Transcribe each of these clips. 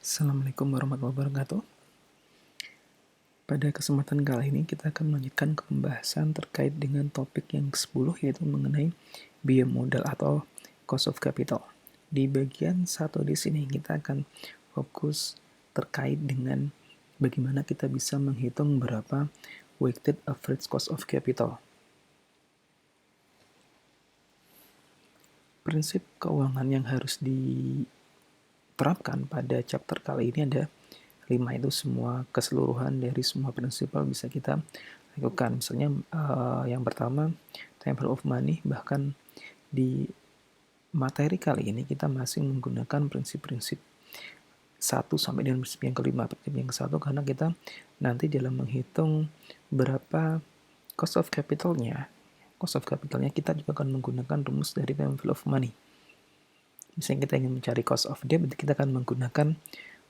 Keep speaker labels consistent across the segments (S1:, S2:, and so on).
S1: Assalamualaikum warahmatullahi wabarakatuh. Pada kesempatan kali ini kita akan melanjutkan pembahasan terkait dengan topik yang ke-10 yaitu mengenai biaya modal atau cost of capital. Di bagian 1 di sini kita akan fokus terkait dengan bagaimana kita bisa menghitung berapa weighted average cost of capital. Prinsip keuangan yang harus diterapkan pada chapter kali ini ada 5, itu semua keseluruhan dari semua prinsipal bisa kita lakukan. Misalnya yang pertama, transfer of money, bahkan di materi kali ini kita masih menggunakan prinsip-prinsip 1 sampai dengan prinsip yang kelima. Prinsip yang ke-1 karena kita nanti dalam menghitung berapa cost of capitalnya kita juga akan menggunakan rumus dari transfer of money. Misalnya kita ingin mencari cost of debt, kita akan menggunakan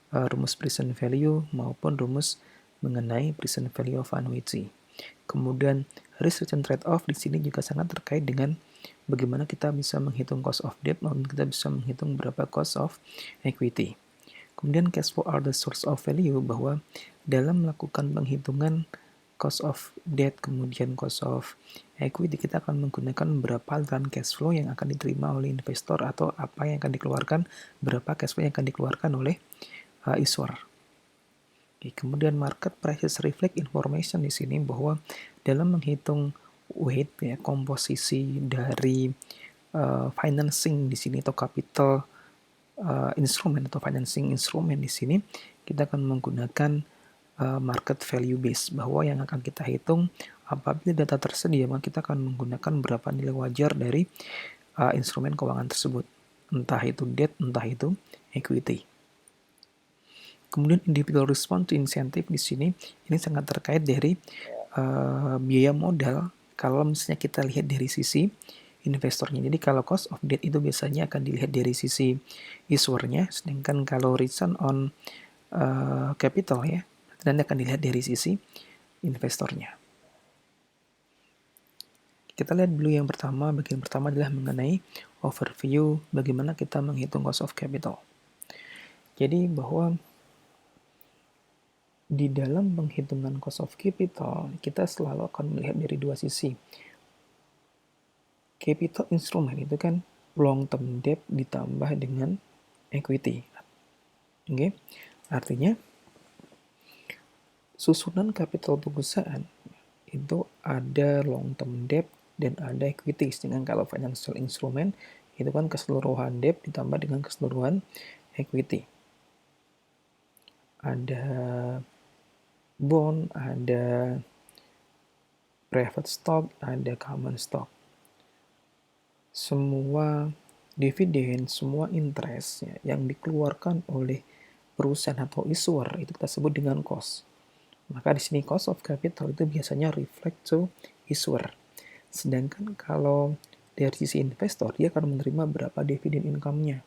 S1: rumus present value maupun rumus mengenai present value of annuity. Kemudian risk return trade-off di sini juga sangat terkait dengan bagaimana kita bisa menghitung cost of debt maupun kita bisa menghitung berapa cost of equity. Kemudian cash flow are the source of value, bahwa dalam melakukan penghitungan cost of debt kemudian cost of equity kita akan menggunakan berapa aliran cash flow yang akan diterima oleh investor atau apa yang akan dikeluarkan, berapa cash flow yang akan dikeluarkan oleh issuer. Oke, kemudian market prices reflect information di sini bahwa dalam menghitung weight ya, komposisi dari financing di sini atau capital instrumen atau financing instrumen di sini kita akan menggunakan market value base, bahwa yang akan kita hitung apabila data tersedia maka kita akan menggunakan berapa nilai wajar dari instrumen keuangan tersebut, entah itu debt entah itu equity. Kemudian individual response to incentive di sini ini sangat terkait dari biaya modal kalau misalnya kita lihat dari sisi investornya. Jadi kalau cost of debt itu biasanya akan dilihat dari sisi issuernya, sedangkan kalau return on capital ya nanti akan dilihat dari sisi investornya. Kita lihat dulu yang pertama, bagian pertama adalah mengenai overview bagaimana kita menghitung cost of capital. Jadi bahwa di dalam penghitungan cost of capital, kita selalu akan melihat dari dua sisi. Capital instrument itu kan long term debt ditambah dengan equity. Oke. Artinya susunan kapital perusahaan itu ada long term debt dan ada equity. Sedangkan kalau financial instrument itu kan keseluruhan debt ditambah dengan keseluruhan equity. Ada bond, ada private stock, ada common stock. Semua dividen, semua interest ya, yang dikeluarkan oleh perusahaan atau issuer itu kita sebut dengan cost. Maka di sini cost of capital itu biasanya reflect to issuer. Sedangkan kalau dari sisi investor dia akan menerima berapa dividen income-nya,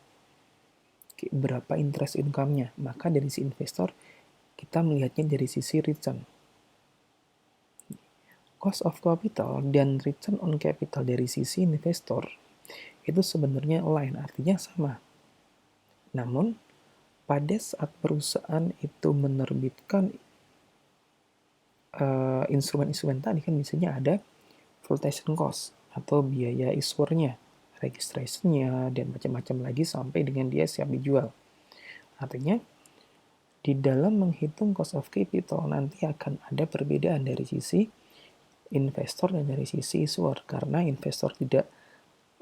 S1: berapa interest income-nya. Maka dari sisi investor kita melihatnya dari sisi return. Cost of capital dan return on capital dari sisi investor itu sebenarnya lain, artinya sama. Namun pada saat perusahaan itu menerbitkan instrumen-instrumen tadi kan biasanya ada flotation cost atau biaya issuernya, registrationnya, dan macam-macam lagi sampai dengan dia siap dijual. Artinya di dalam menghitung cost of capital nanti akan ada perbedaan dari sisi investor dan dari sisi issuer, karena investor tidak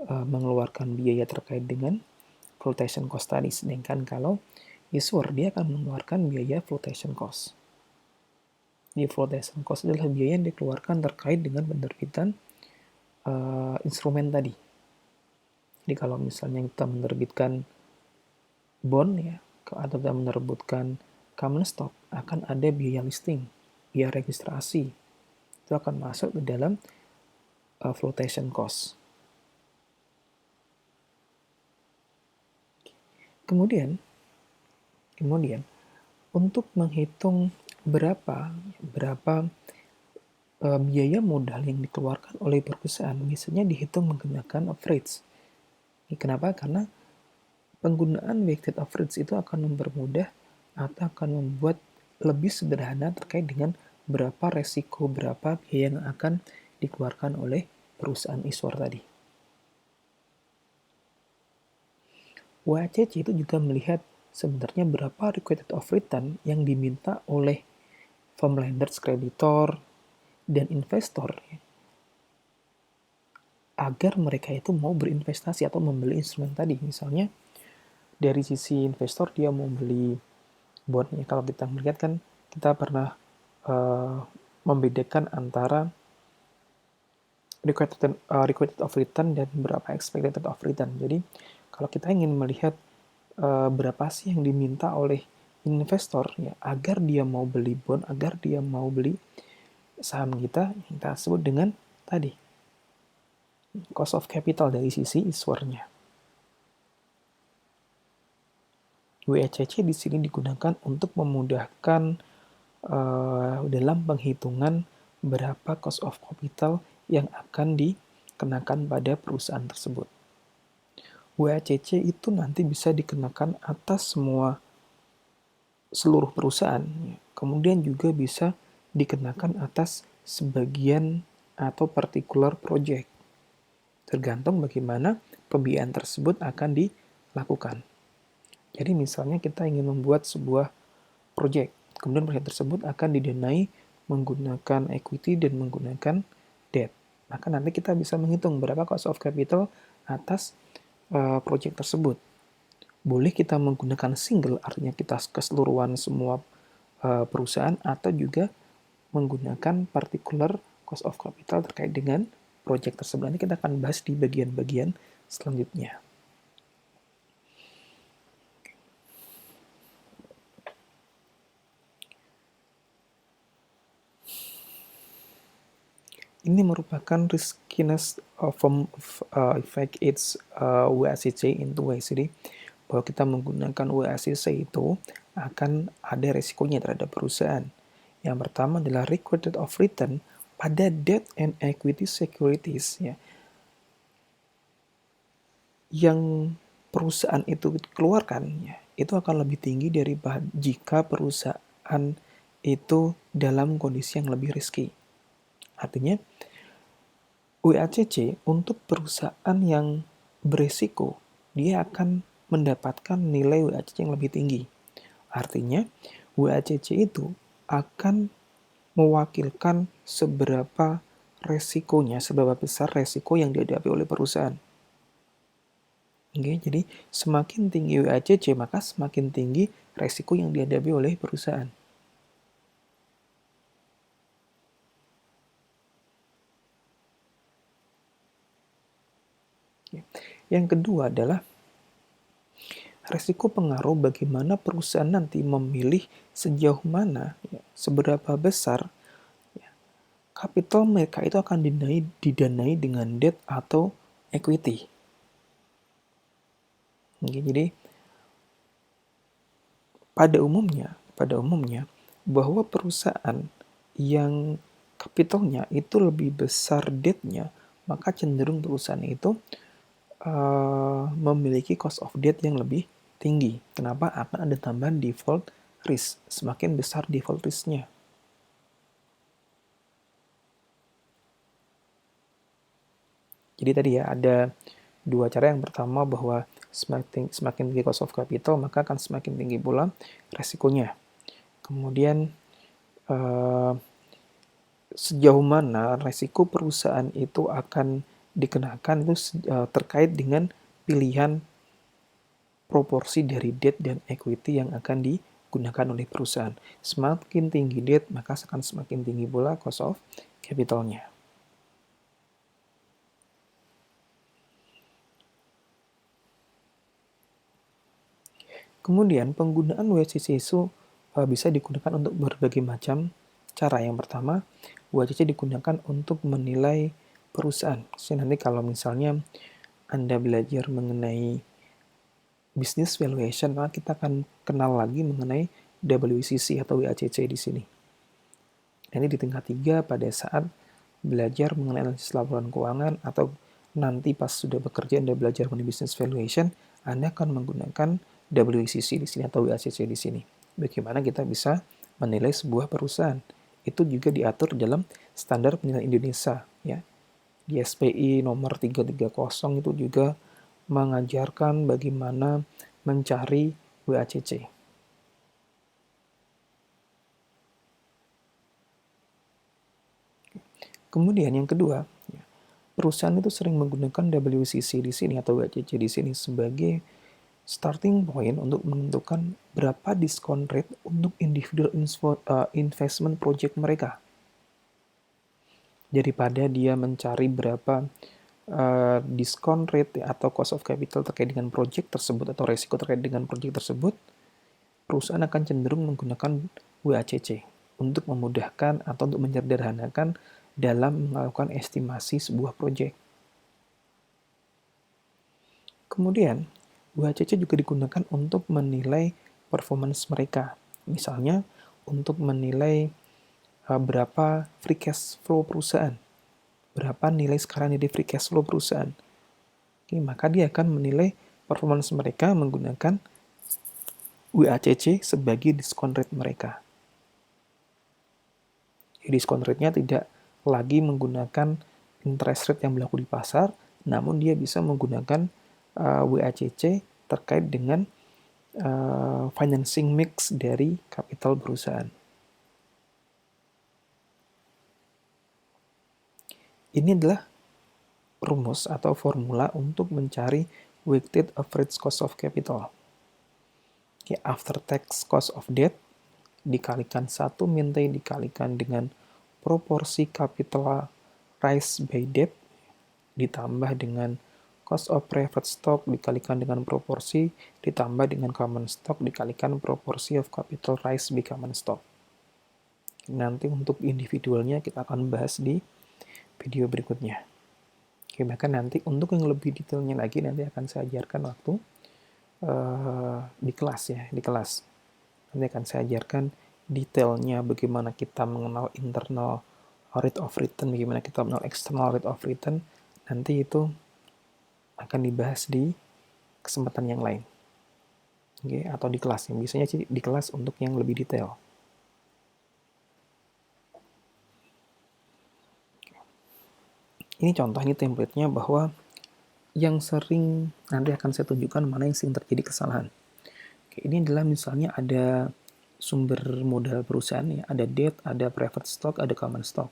S1: mengeluarkan biaya terkait dengan flotation cost tadi, sedangkan kalau issuer dia akan mengeluarkan biaya flotation cost. Di flotation cost adalah biaya yang dikeluarkan terkait dengan penerbitan instrumen tadi. Jadi kalau misalnya kita menerbitkan bond ya, atau kita menerbitkan common stock, akan ada biaya listing, biaya registrasi. Itu akan masuk ke dalam flotation cost. Kemudian untuk menghitung berapa biaya modal yang dikeluarkan oleh perusahaan biasanya dihitung menggunakan average. Kenapa? Karena penggunaan weighted average itu akan mempermudah atau akan membuat lebih sederhana terkait dengan berapa resiko, berapa biaya yang akan dikeluarkan oleh perusahaan issuer tadi. WACC itu juga melihat sebenarnya berapa requited of return yang diminta oleh firm lenders, kreditor, dan investor agar mereka itu mau berinvestasi atau membeli instrumen tadi. Misalnya dari sisi investor dia mau beli bondnya. Kalau kita melihat kan kita pernah membedakan antara requited of return dan berapa expected of return. Jadi kalau kita ingin melihat berapa sih yang diminta oleh investor ya agar dia mau beli bond, agar dia mau beli saham kita, yang kita sebut dengan tadi cost of capital dari sisi issuernya. WACC di sini digunakan untuk memudahkan dalam penghitungan berapa cost of capital yang akan dikenakan pada perusahaan tersebut. WACC itu nanti bisa dikenakan atas seluruh perusahaan, kemudian juga bisa dikenakan atas sebagian atau particular project, tergantung bagaimana pembiayaan tersebut akan dilakukan. Jadi misalnya kita ingin membuat sebuah project, kemudian project tersebut akan didanai menggunakan equity dan menggunakan debt. Maka nanti kita bisa menghitung berapa cost of capital atas project tersebut. Boleh kita menggunakan single, artinya kita keseluruhan semua perusahaan, atau juga menggunakan particular cost of capital terkait dengan project tersebut. Nanti kita akan bahas di bagian-bagian selanjutnya. Ini merupakan riskiness effect its WACC into WACD, bahwa kita menggunakan WACC itu akan ada resikonya terhadap perusahaan. Yang pertama adalah requited of return pada debt and equity securities ya. Yang perusahaan itu keluarkan ya, itu akan lebih tinggi daripada jika perusahaan itu dalam kondisi yang lebih riski. Artinya WACC untuk perusahaan yang berisiko, dia akan mendapatkan nilai WACC yang lebih tinggi. Artinya, WACC itu akan mewakilkan seberapa resikonya, seberapa besar resiko yang dihadapi oleh perusahaan. Oke, jadi semakin tinggi WACC, maka semakin tinggi resiko yang dihadapi oleh perusahaan. Yang kedua adalah resiko pengaruh bagaimana perusahaan nanti memilih sejauh mana, seberapa besar kapital mereka itu akan didanai dengan debt atau equity. Oke, jadi pada umumnya bahwa perusahaan yang kapitalnya itu lebih besar debt-nya, maka cenderung perusahaan itu memiliki cost of debt yang lebih tinggi. Kenapa? Akan ada tambahan default risk. Semakin besar default risk-nya. Jadi tadi ya ada dua cara. Yang pertama bahwa semakin tinggi cost of capital, maka akan semakin tinggi pula resikonya. Kemudian sejauh mana resiko perusahaan itu akan dikenakan itu terkait dengan pilihan proporsi dari debt dan equity yang akan digunakan oleh perusahaan. Semakin tinggi debt, maka akan semakin tinggi pula cost of capital-nya. Kemudian penggunaan WACC itu bisa digunakan untuk berbagai macam cara. Yang pertama, WACC digunakan untuk menilai perusahaan. Jadi nanti kalau misalnya Anda belajar mengenai business valuation, maka kita akan kenal lagi mengenai WCC atau WACC di sini. Nanti di tingkat 3 pada saat belajar mengenai analisis laporan keuangan, atau nanti pas sudah bekerja Anda belajar mengenai business valuation, Anda akan menggunakan WCC di sini atau WACC di sini. bagaimana kita bisa menilai sebuah perusahaan. Itu juga diatur dalam standar penilaian Indonesia, ya. Di SPI nomor 330 itu juga mengajarkan bagaimana mencari WACC. Kemudian yang kedua, perusahaan itu sering menggunakan WCC di sini atau WACC di sini sebagai starting point untuk menentukan berapa diskon rate untuk individual investment project mereka. Daripada dia mencari berapa diskon rate atau cost of capital terkait dengan project tersebut atau resiko terkait dengan project tersebut, perusahaan akan cenderung menggunakan WACC untuk memudahkan atau untuk menyederhanakan dalam melakukan estimasi sebuah project. Kemudian, WACC juga digunakan untuk menilai performance mereka. Misalnya, untuk menilai berapa free cash flow perusahaan, berapa nilai sekarang dari free cash flow perusahaan. Oke, maka dia akan menilai performance mereka menggunakan WACC sebagai diskon rate mereka. Diskon rate-nya tidak lagi menggunakan interest rate yang berlaku di pasar, namun dia bisa menggunakan WACC terkait dengan financing mix dari kapital perusahaan. Ini adalah rumus atau formula untuk mencari weighted average cost of capital. Oke, after tax cost of debt dikalikan 1 min T dikalikan dengan proporsi capital rise by debt ditambah dengan cost of preferred stock dikalikan dengan proporsi ditambah dengan common stock dikalikan proporsi of capital rise by common stock. Nanti untuk individualnya kita akan bahas di video berikutnya. Oke, bahkan nanti untuk yang lebih detailnya lagi nanti akan saya ajarkan waktu di kelas ya, di kelas. Nanti akan saya ajarkan detailnya bagaimana kita mengenal internal rate of return, bagaimana kita mengenal external rate of return. Nanti itu akan dibahas di kesempatan yang lain. Oke, atau di kelas. Yang biasanya sih di kelas untuk yang lebih detail. Ini contoh, ini template-nya bahwa yang sering nanti akan saya tunjukkan mana yang sering terjadi kesalahan. Oke, ini adalah misalnya ada sumber modal perusahaan ya, ada debt, ada preferred stock, ada common stock.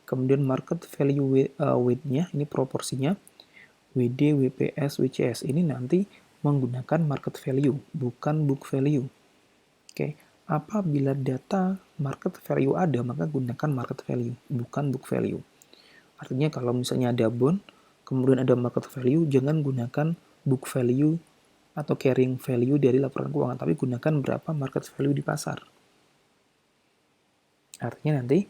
S1: Kemudian market value weight-nya, ini proporsinya WD, WPS, WCS. Ini nanti menggunakan market value, bukan book value. Oke, apabila data market value ada, maka gunakan market value, bukan book value. Artinya kalau misalnya ada bond, kemudian ada market value, jangan gunakan book value atau carrying value dari laporan keuangan, tapi gunakan berapa market value di pasar. Artinya nanti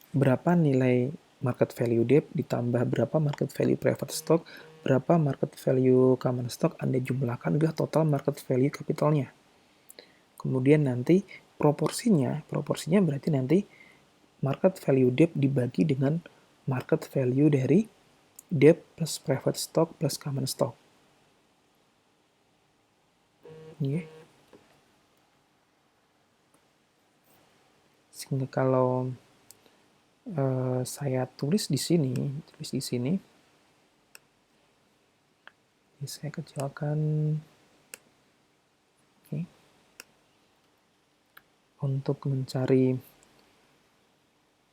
S1: berapa nilai market value debt ditambah berapa market value preferred stock, berapa market value common stock, Anda jumlahkan udah total market value kapitalnya. Kemudian nanti proporsinya berarti nanti market value debt dibagi dengan market value dari debt plus preferred stock plus common stock. Yeah. Sehingga kalau saya tulis di sini, saya kecilkan, okay. Untuk mencari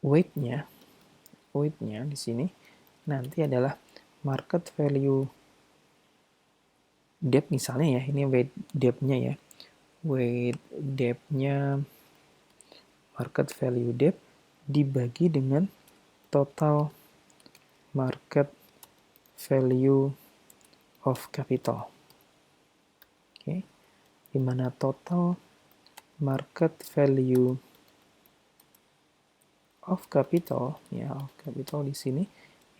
S1: weight-nya di sini nanti adalah market value debt misalnya ya, ini weight debt-nya ya, weight debt-nya market value debt dibagi dengan total market value of capital. Oke, di mana total market value of capital ya, of capital di sini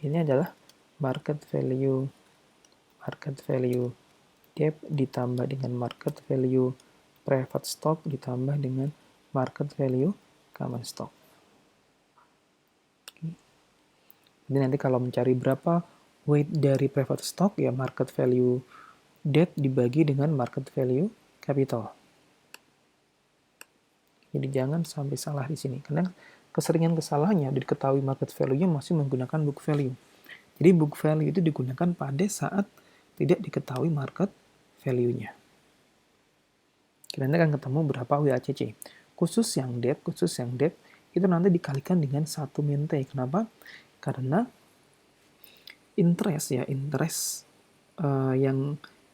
S1: ini adalah market value debt ditambah dengan market value preferred stock ditambah dengan market value common stock. Jadi nanti kalau mencari berapa weight dari preferred stock ya market value debt dibagi dengan market value capital. Jadi jangan sampai salah di sini, karena keseringan kesalahannya diketahui market value-nya masih menggunakan book value. Jadi book value itu digunakan pada saat tidak diketahui market value-nya. Kita nanti akan ketemu berapa WACC. Khusus yang debt itu nanti dikalikan dengan 1 mente. Kenapa? Karena interest yang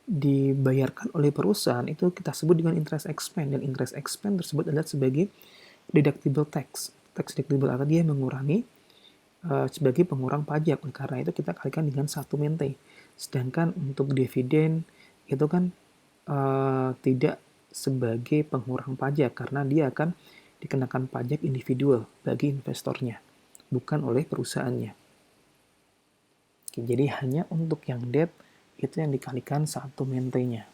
S1: dibayarkan oleh perusahaan itu kita sebut dengan interest expense, dan interest expense tersebut adalah sebagai deductible tax. Tax deductible atau dia mengurangi sebagai pengurang pajak. Karena itu kita kalikan dengan 1 mente. Sedangkan untuk dividen itu kan tidak sebagai pengurang pajak karena dia akan dikenakan pajak individual bagi investornya, bukan oleh perusahaannya. Oke, jadi hanya untuk yang debt itu yang dikalikan 1 mente-nya.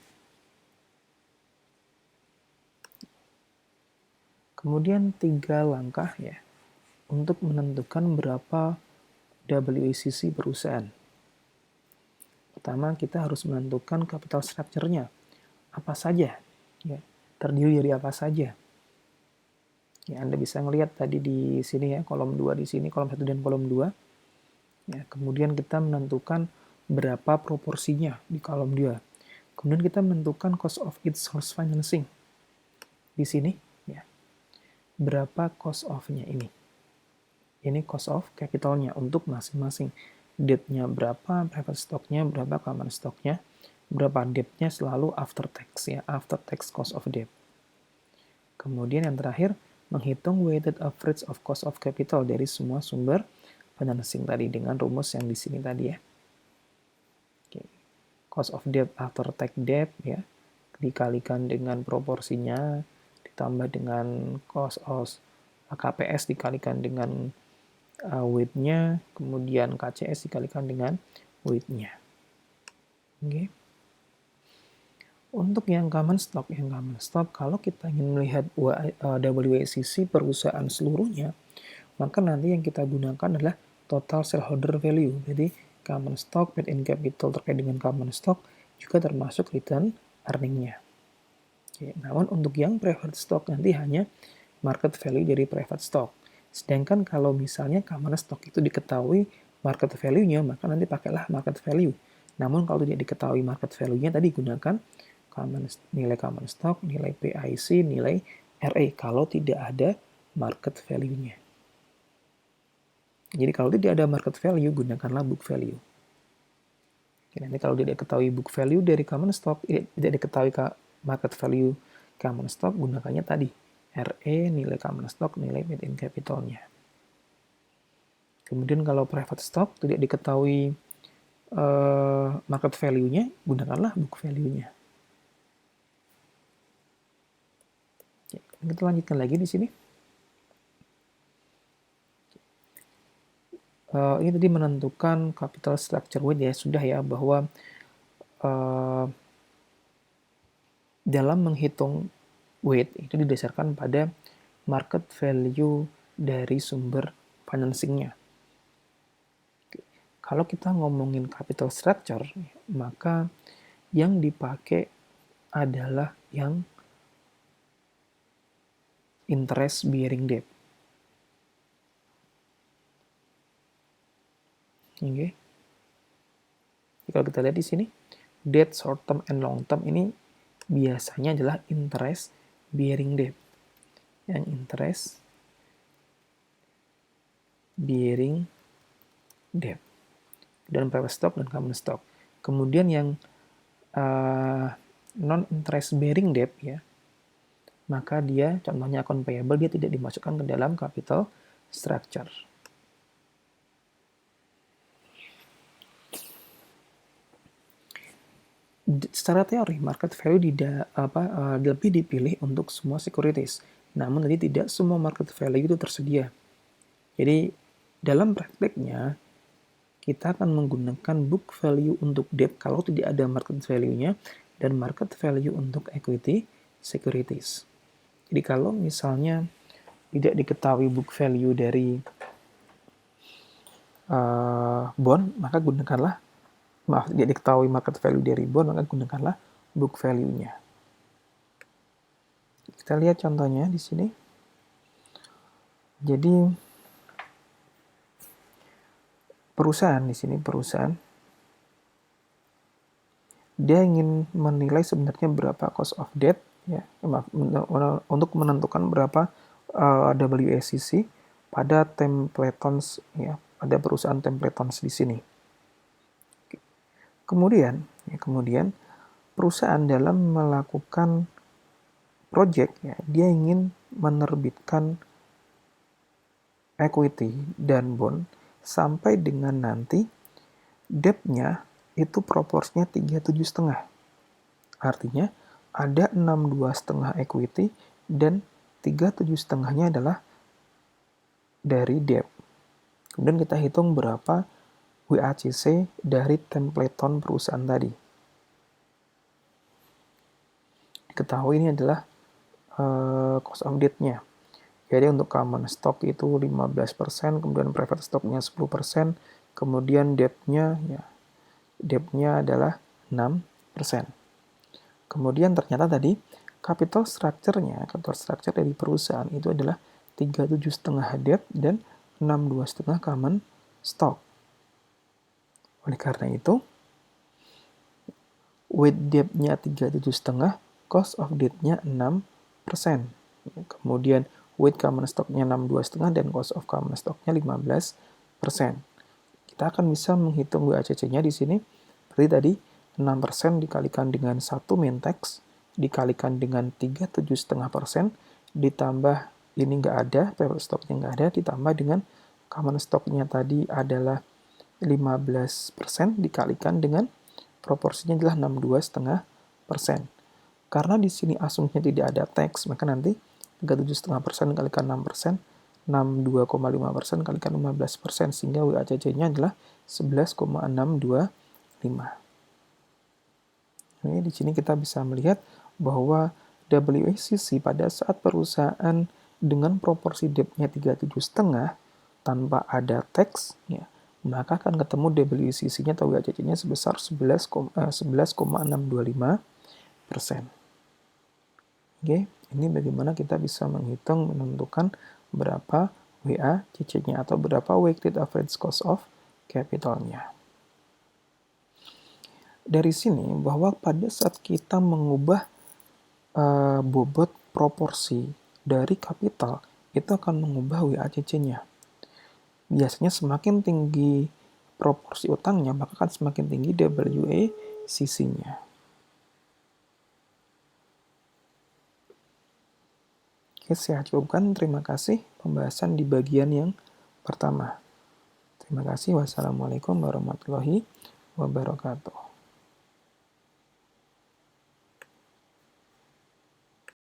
S1: Kemudian 3 langkah ya untuk menentukan berapa WACC perusahaan. Pertama, kita harus menentukan capital structure-nya. Apa saja? Ya, terdiri dari apa saja? Ya, Anda bisa melihat tadi di sini ya, kolom 2 di sini, kolom 1 dan kolom 2. Ya, kemudian kita menentukan berapa proporsinya di kolom 2. Kemudian kita menentukan cost of its source financing. Di sini, ya. Berapa cost of-nya ini? Ini cost of capital-nya untuk masing-masing. Debt-nya berapa, private stock-nya berapa, common stock-nya berapa, debt-nya selalu after tax ya, after tax cost of debt. Kemudian yang terakhir, menghitung weighted average of cost of capital dari semua sumber financing tadi dengan rumus yang di sini tadi ya. Oke. Cost of debt after tax debt ya, dikalikan dengan proporsinya, ditambah dengan cost of KPS dikalikan dengan weight-nya, kemudian KCS dikalikan dengan weight-nya. Oke. Untuk yang common stock, kalau kita ingin melihat WACC perusahaan seluruhnya, maka nanti yang kita gunakan adalah total shareholder value. Jadi common stock, paid in capital terkait dengan common stock juga termasuk return earning-nya. Oke, namun untuk yang private stock nanti hanya market value dari private stock. Sedangkan kalau misalnya common stock itu diketahui market value-nya, maka nanti pakailah market value. Namun kalau tidak diketahui market value-nya, tadi gunakan nilai common stock, nilai PIC, nilai RA kalau tidak ada market value-nya. Jadi kalau tidak ada market value, gunakanlah book value. Nanti kalau tidak diketahui book value dari common stock, tidak diketahui market value common stock, gunakannya tadi RA, nilai common stock, nilai paid in capital-nya. Kemudian kalau private stock tidak diketahui market value-nya, gunakanlah book value-nya. Kita lanjutkan lagi di sini. Ini tadi menentukan capital structure weight ya, sudah ya, bahwa dalam menghitung weight itu didasarkan pada market value dari sumber financing-nya. Kalau kita ngomongin capital structure, maka yang dipakai adalah yang interest bearing debt. Oke. Kalau kita lihat di sini, debt short term and long term ini biasanya adalah interest bearing debt. Yang interest bearing debt. Dan private stock dan common stock. Kemudian yang non interest bearing debt ya, maka dia contohnya account payable, dia tidak dimasukkan ke dalam capital structure. Secara teori market value lebih dipilih untuk semua securities, namun tadi tidak semua market value itu tersedia. Jadi dalam prakteknya kita akan menggunakan book value untuk debt kalau tidak ada market value-nya, dan market value untuk equity securities. Jadi kalau misalnya tidak diketahui book value dari bond, maka gunakanlah tidak diketahui market value dari bond, maka gunakanlah book value-nya. Kita lihat contohnya di sini. Jadi perusahaan di sini dia ingin menilai sebenarnya berapa cost of debt ya, untuk menentukan berapa WACC pada Templetons ya, pada perusahaan Templetons di sini. Kemudian perusahaan dalam melakukan project ya, dia ingin menerbitkan equity dan bond sampai dengan nanti debt-nya itu proporsinya 37,5. Artinya ada 62,5 equity dan 37,5-nya adalah dari debt. Kemudian kita hitung berapa WACC dari Templeton perusahaan tadi. Ketahui ini adalah cost of debt-nya. Jadi untuk common stock itu 15%, kemudian preferred stock-nya 10%, kemudian debt-nya adalah 6%. Kemudian ternyata tadi capital structure dari perusahaan itu adalah 37,5 debt dan 62,5 common stock. Oleh karena itu, weight debt-nya 37,5, cost of debt-nya 6%. Kemudian weight common stock-nya 62,5 dan cost of common stock-nya 15%. Kita akan bisa menghitung WACC-nya di sini. Seperti tadi, 6% dikalikan dengan 1 min tax, dikalikan dengan 37,5%, ditambah ini nggak ada, preferred stock-nya nggak ada, ditambah dengan common stock-nya tadi adalah 15%, dikalikan dengan proporsinya adalah 62,5%. Karena di sini asumsinya tidak ada tax, maka nanti 37,5% kalikan 6%, 62,5% kalikan 15%, sehingga WACC-nya adalah 11,625. Ini di sini kita bisa melihat bahwa WACC pada saat perusahaan dengan proporsi debt-nya 37,5 tanpa ada tax, ya, maka akan ketemu WACC-nya atau WACC-nya sebesar 11,625%. Oke, ini bagaimana kita bisa menghitung, menentukan berapa WACC-nya atau berapa weighted average cost of capital-nya. Dari sini bahwa pada saat kita mengubah bobot proporsi dari kapital, itu akan mengubah WACC-nya. Biasanya semakin tinggi proporsi utangnya, maka akan semakin tinggi WACC-nya. Oke, saya cukupkan. Terima kasih pembahasan di bagian yang pertama. Terima kasih. Wassalamualaikum warahmatullahi wabarakatuh.